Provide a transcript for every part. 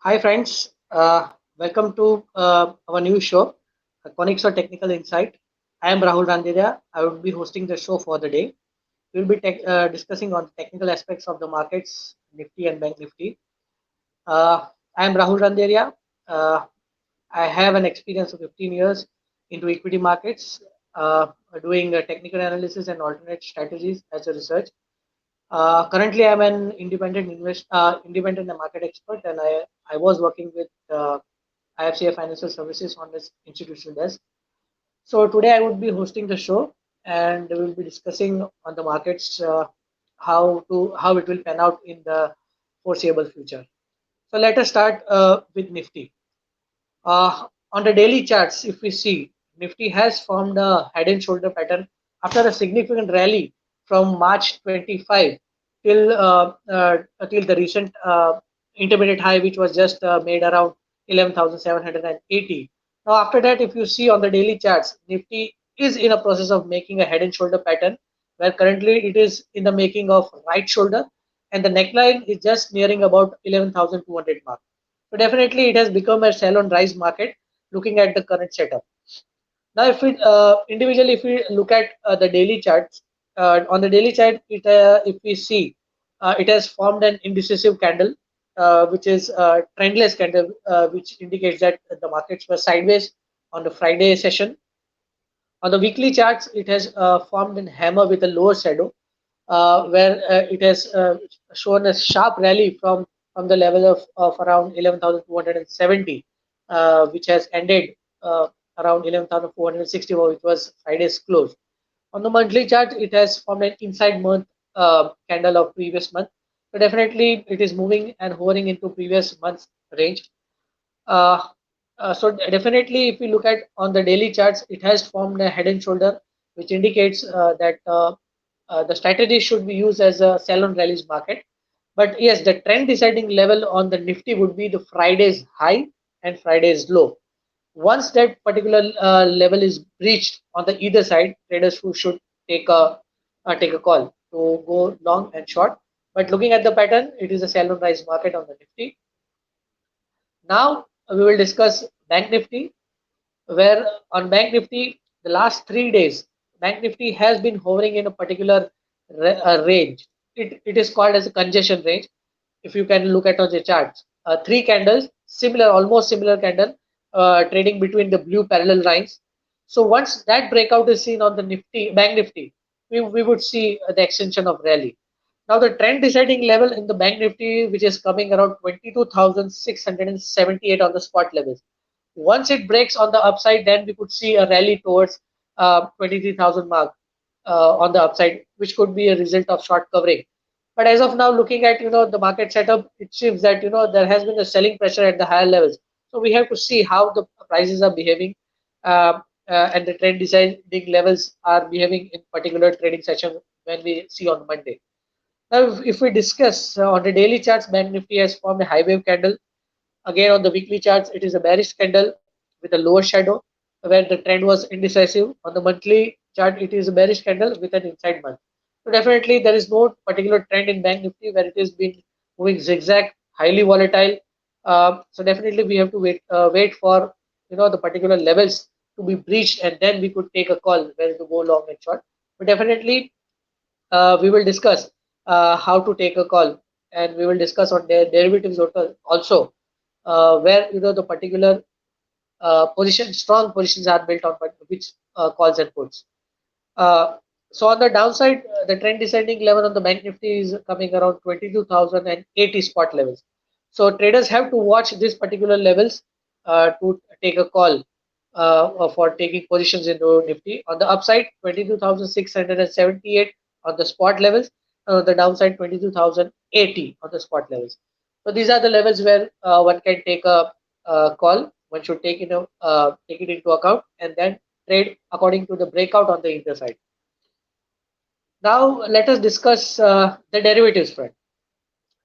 Hi friends, welcome to our new show, Conics or Technical Insight. I am Rahul Randiria. I will be hosting the show for the day. We will be discussing on technical aspects of the markets, Nifty and Bank Nifty. Uh, I am Rahul Randiria. Uh, I have an experience of 15 years into equity markets, uh, doing technical analysis and alternate strategies as a research. Currently, I'm an independent market expert, and I was working with IFCA Financial Services on this institutional desk. So today I would be hosting the show, and we will be discussing on the markets how it will pan out in the foreseeable future. So let us start with Nifty. On the daily charts, if we see, Nifty has formed a head and shoulder pattern after a significant rally from March 25 till the recent intermediate high, which was just made around 11,780. Now, after that, if you see on the daily charts, Nifty is in a process of making a head and shoulder pattern, where currently it is in the making of right shoulder, and the neckline is just nearing about 11,200 mark. So definitely it has become a sell on rise market looking at the current setup. Now, if we individually, if we look at the daily charts, on the daily chart, if we see, it has formed an indecisive candle, which is a trendless candle, which indicates that the markets were sideways on the Friday session. On the weekly charts, it has formed a hammer with a lower shadow, where it has shown a sharp rally from the level of around 11,270, which has ended around 11,460, which was Friday's close. On the monthly chart, it has formed an inside month candle of previous month. So definitely, it is moving and hovering into previous month's range. Uh, so definitely, if you look at on the daily charts, it has formed a head and shoulder, which indicates that the strategy should be used as a sell on rallies market. But yes, the trend deciding level on the Nifty would be the Friday's high and Friday's low. Once that particular level is reached on the either side, traders who should take a call to go long and short. But looking at the pattern, it is a sell on rise market on the Nifty. Now we will discuss Bank Nifty, where on Bank Nifty, the last 3 days, Bank Nifty has been hovering in a particular range. It is called as a congestion range. If you can look at on the charts, three candles, almost similar candle, trading between the blue parallel lines. So once that breakout is seen on the Bank Nifty, we would see the extension of rally. Now the trend deciding level in the Bank Nifty, which is coming around 22,678 on the spot levels. Once it breaks on the upside, then we could see a rally towards 23,000 mark on the upside, which could be a result of short covering. But as of now, looking at the market setup, it seems that there has been a selling pressure at the higher levels. So we have to see how the prices are behaving, and the trend deciding levels are behaving in particular trading session when we see on Monday. Now, if we discuss on the daily charts, Bank Nifty has formed a high wave candle. Again, on the weekly charts, it is a bearish candle with a lower shadow where the trend was indecisive. On the monthly chart, it is a bearish candle with an inside month. So definitely, there is no particular trend in Bank Nifty where it has been moving zigzag, highly volatile. So definitely, we have to wait for the particular levels to be breached, and then we could take a call whether to go long and short. But definitely, we will discuss how to take a call, and we will discuss on their derivatives also, where the particular strong positions are built on which calls and puts. Uh, so on the downside, the trend descending level on the Bank Nifty is coming around 22,080 spot levels. So traders have to watch these particular levels to take a call for taking positions into Nifty. On the upside, 22,678 on the spot levels, and on the downside, 22,080 on the spot levels. So these are the levels where one can take a call. One should take it into account and then trade according to the breakout on the either side. Now let us discuss the derivatives front.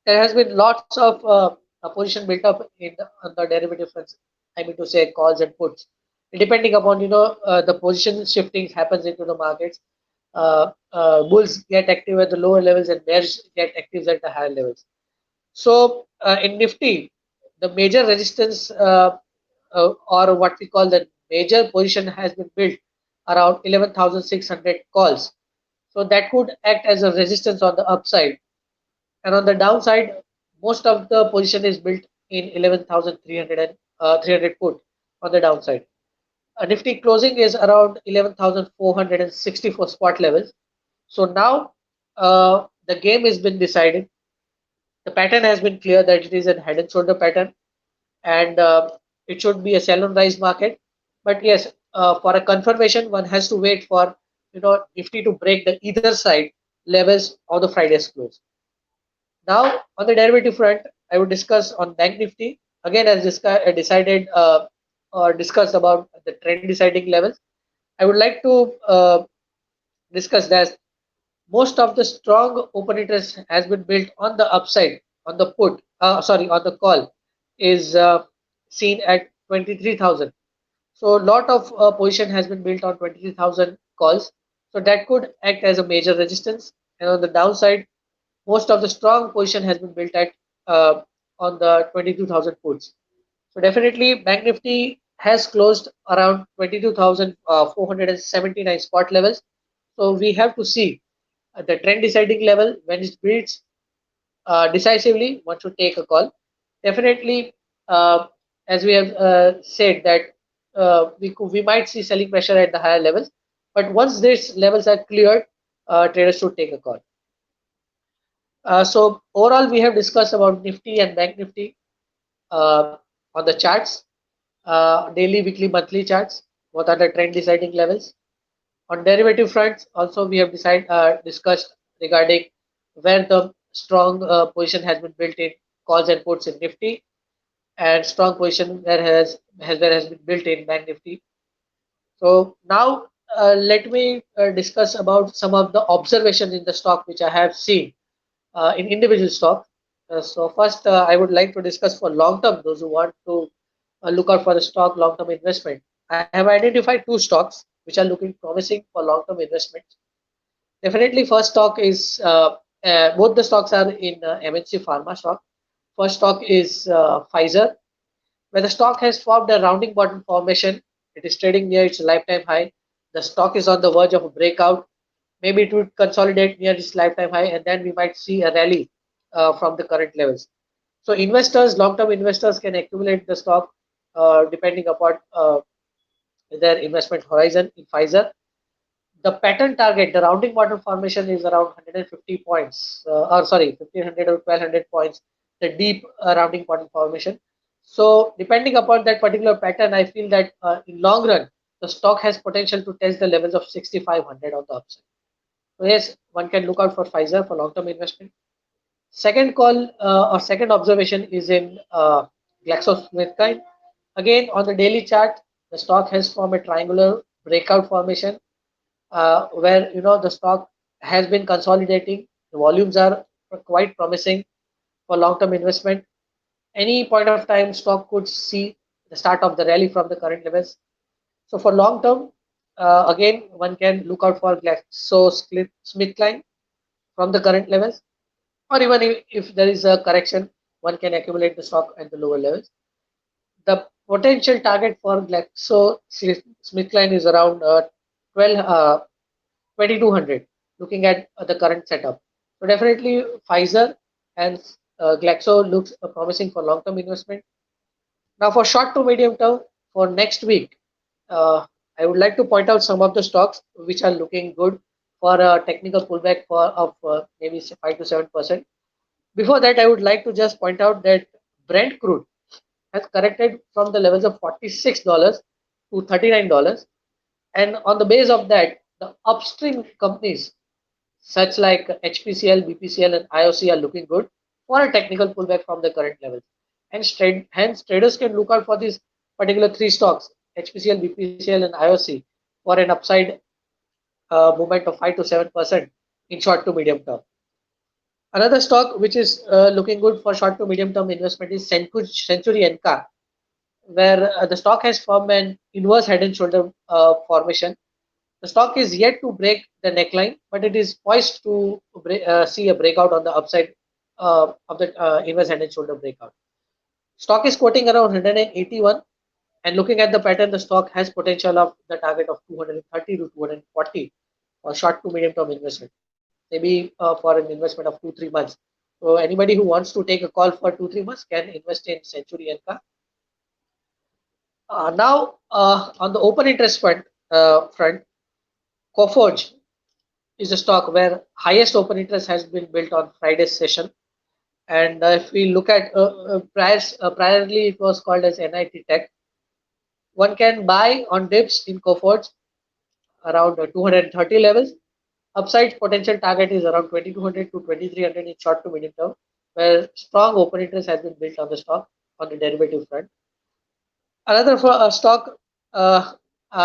There has been lots of a position built up on the derivative fronts. I mean to say calls and puts. Depending upon the position shifting happens into the markets, bulls get active at the lower levels and bears get active at the higher levels. So in Nifty, the major resistance or what we call the major position has been built around 11,600 calls. So that could act as a resistance on the upside. And on the downside, most of the position is built in 11,300 300 put on the downside. Nifty closing is around 11,464 spot levels. So now the game has been decided. The pattern has been clear that it is a head and shoulder pattern, and it should be a sell on rise market. But yes, for a confirmation, one has to wait for Nifty to break the either side levels of the Friday's close. Now on the derivative front, I would discuss on Bank Nifty again as decided or discussed about the trend deciding levels. I would like to discuss that most of the strong open interest has been built on the upside on the on the call is seen at 23,000. So a lot of position has been built on 23,000 calls. So that could act as a major resistance. And on the downside, most of the strong position has been built at uh, on the 22,000 puts. So definitely Bank Nifty has closed around 22,479 spot levels. So we have to see the trend deciding level when it beats decisively, one should take a call. Definitely, uh, as we have said that we might see selling pressure at the higher levels, but once these levels are cleared, traders should take a call. So overall, we have discussed about Nifty and Bank Nifty on the charts, daily, weekly, monthly charts. What are the trend deciding levels? On derivative fronts, also we have discussed regarding where the strong position has been built in calls and puts in Nifty, and strong position where has been built in Bank Nifty. So now let me discuss about some of the observations in the stock which I have seen in individual stock. So first, I would like to discuss for long term those who want to look out for the stock long term investment. I have identified two stocks which are looking promising for long term investment. Definitely, first stock is both the stocks are in MNC Pharma stock. First stock is Pfizer, where the stock has formed a rounding bottom formation. It is trading near its lifetime high. The stock is on the verge of a breakout. Maybe it would consolidate near its lifetime high, and then we might see a rally from the current levels. So investors, long-term investors, can accumulate the stock depending upon their investment horizon in Pfizer. The pattern target, the rounding bottom formation is around 150 points, or sorry, 1500 or 1200 points, the deep rounding bottom formation. So depending upon that particular pattern, I feel that in long run, the stock has potential to test the levels of 6500 on the upside. So yes, one can look out for Pfizer for long-term investment. Second call or second observation is in GlaxoSmithKline. Again, on the daily chart, the stock has formed a triangular breakout formation where the stock has been consolidating. The volumes are quite promising for long-term investment. Any point of time, stock could see the start of the rally from the current levels. So for long term, again, one can look out for GlaxoSmithKline from the current levels, or even if there is a correction, one can accumulate the stock at the lower levels. The potential target for GlaxoSmithKline is around 12, 2200, looking at the current setup. So definitely Pfizer and Glaxo looks promising for long-term investment. Now for short to medium term, for next week, uh, I would like to point out some of the stocks which are looking good for a technical pullback of maybe 5 to 7%. Before that, I would like to just point out that Brent crude has corrected from the levels of $46 to $39. And on the base of that, the upstream companies such like HPCL, BPCL, and IOC are looking good for a technical pullback from the current levels. And hence, traders can look out for these particular three stocks, HPCL, BPCL, and IOC, for an upside movement of 5 to 7% in short to medium term. Another stock which is looking good for short to medium term investment is Century NCAR, where the stock has formed an inverse head and shoulder formation. The stock is yet to break the neckline, but it is poised to see a breakout on the upside of the inverse head and shoulder breakout. Stock is quoting around 181, and looking at the pattern, the stock has potential of the target of 230 to 240 for short to medium term investment, maybe for an investment of 2-3 months. So anybody who wants to take a call for 2-3 months can invest in Century Enka. Now, on the open interest front, Coforge is a stock where highest open interest has been built on Friday's session. And if we look at priorly it was called as NIT Tech. One can buy on dips in Coforge around 230 levels. Upside potential target is around 2200 to 2300 in short to medium term, where strong open interest has been built on the stock on the derivative front. Another stock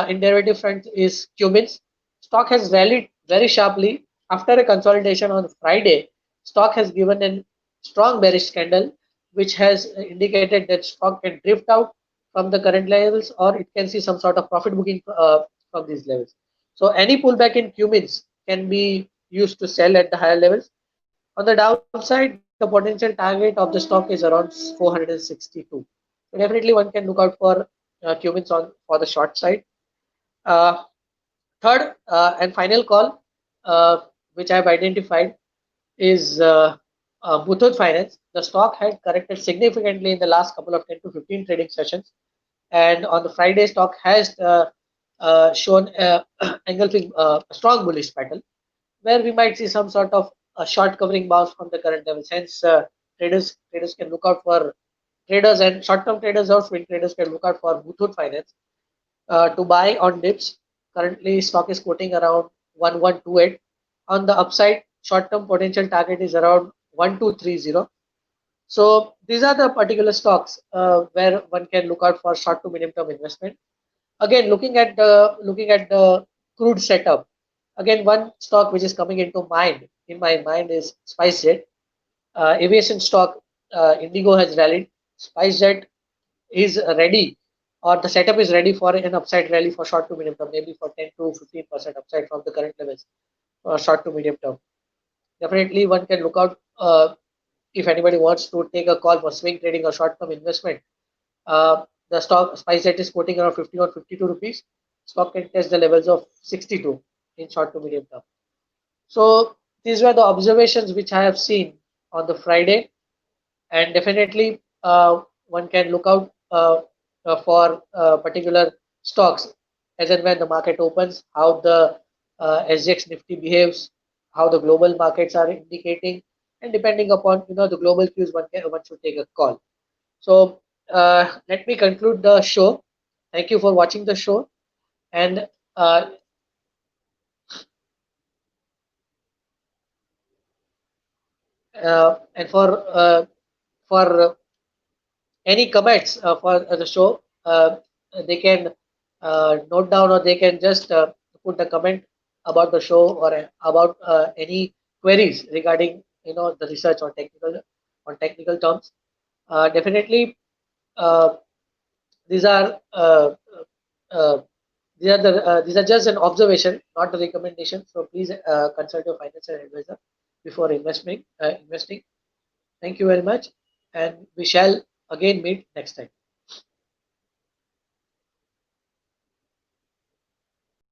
in derivative front is Cummins. Stock has rallied very sharply after a consolidation on Friday. Stock has given a strong bearish candle, which has indicated that stock can drift out from the current levels, or it can see some sort of profit booking from these levels. So any pullback in Cummins can be used to sell at the higher levels. On the downside, the potential target of the stock is around 462. So definitely one can look out for Cummins on for the short side. Uh, Third and final call, which I've identified, is Muthoot Finance. The stock had corrected significantly in the last couple of 10 to 15 trading sessions, and on the Friday, stock has shown engulfing a strong bullish pattern, where we might see some sort of a short covering bounce from the current levels. Hence, traders can look out for traders and short-term traders or swing traders can look out for Muthoot Finance to buy on dips. Currently, stock is quoting around 1128. On the upside, short-term potential target is around 1230. So these are the particular stocks where one can look out for short to medium term investment. Again, looking at the crude setup. Again, one stock which is coming into mind in my mind is SpiceJet. Aviation stock Indigo has rallied. SpiceJet is ready, or the setup is ready for an upside rally for short to medium term, maybe for 10 to 15% upside from the current levels for short to medium term. Definitely, one can look out if anybody wants to take a call for swing trading or short term investment. The stock SpiceJet is quoting around 51, 52 rupees. Stock can test the levels of 62 in short to medium term. So these were the observations which I have seen on the Friday, and definitely one can look out for particular stocks as and when the market opens, how the SGX Nifty behaves, how the global markets are indicating, and depending upon the global cues, one should take a call. So let me conclude the show. Thank you for watching the show, and uh, and for any comments for the show, they can note down, or they can just put a comment about the show, or about any queries regarding the research on technical terms. Definitely, uh, these are uh, uh, these are just an observation, not a recommendation. So please consult your financial advisor before investing. Thank you very much, and we shall again meet next time.